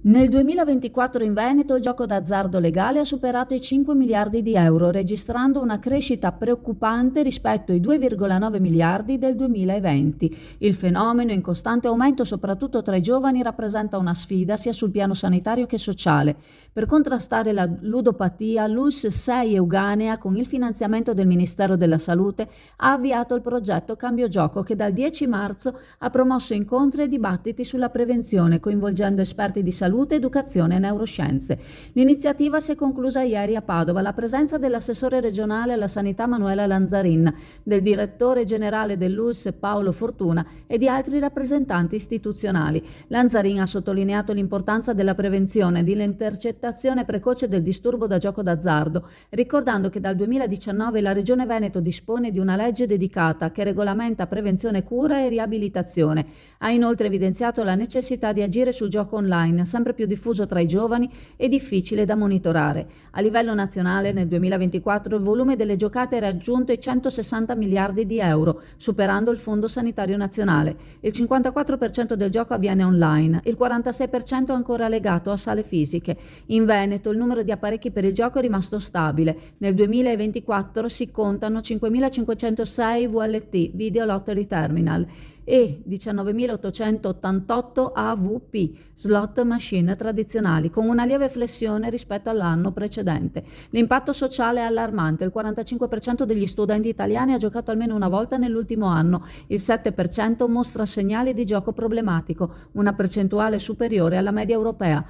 Nel 2024 in Veneto il gioco d'azzardo legale ha superato i 5 miliardi di euro, registrando una crescita preoccupante rispetto ai 2,9 miliardi del 2020. Il fenomeno, in costante aumento soprattutto tra i giovani, rappresenta una sfida sia sul piano sanitario che sociale. Per contrastare la ludopatia, l'ULSS 6 Euganea, con il finanziamento del Ministero della Salute, ha avviato il progetto Cambio Gioco, che dal 10 marzo ha promosso incontri e dibattiti sulla prevenzione, coinvolgendo esperti di salute, educazione e neuroscienze. L'iniziativa si è conclusa ieri a Padova alla presenza dell'assessore regionale alla sanità Manuela Lanzarin, del direttore generale dell'ULSS Paolo Fortuna e di altri rappresentanti istituzionali. Lanzarin ha sottolineato l'importanza della prevenzione e dell'intercettazione precoce del disturbo da gioco d'azzardo, ricordando che dal 2019 la Regione Veneto dispone di una legge dedicata che regolamenta prevenzione, cura e riabilitazione. Ha inoltre evidenziato la necessità di agire sul gioco online, sempre più diffuso tra i giovani e difficile da monitorare. A livello nazionale nel 2024 il volume delle giocate ha raggiunto i 160 miliardi di euro, superando il Fondo Sanitario Nazionale. Il 54% del gioco avviene online, il 46% è ancora legato a sale fisiche. In Veneto il numero di apparecchi per il gioco è rimasto stabile. Nel 2024 si contano 5.506 VLT, Video Lottery Terminal, e 19.888 AVP, slot machine tradizionali, con una lieve flessione rispetto all'anno precedente. L'impatto sociale è allarmante: il 45% degli studenti italiani ha giocato almeno una volta nell'ultimo anno, il 7% mostra segnali di gioco problematico, una percentuale superiore alla media europea.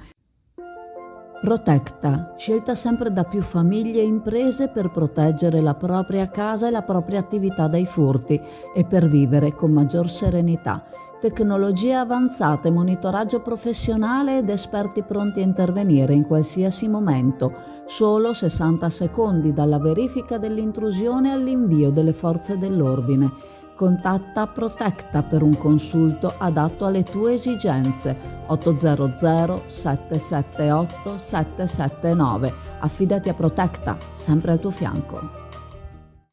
Protecta, scelta sempre da più famiglie e imprese per proteggere la propria casa e la propria attività dai furti e per vivere con maggior serenità. Tecnologie avanzate, monitoraggio professionale ed esperti pronti a intervenire in qualsiasi momento. Solo 60 secondi dalla verifica dell'intrusione all'invio delle forze dell'ordine. Contatta Protecta per un consulto adatto alle tue esigenze. 800 778 779. Affidati a Protecta, sempre al tuo fianco.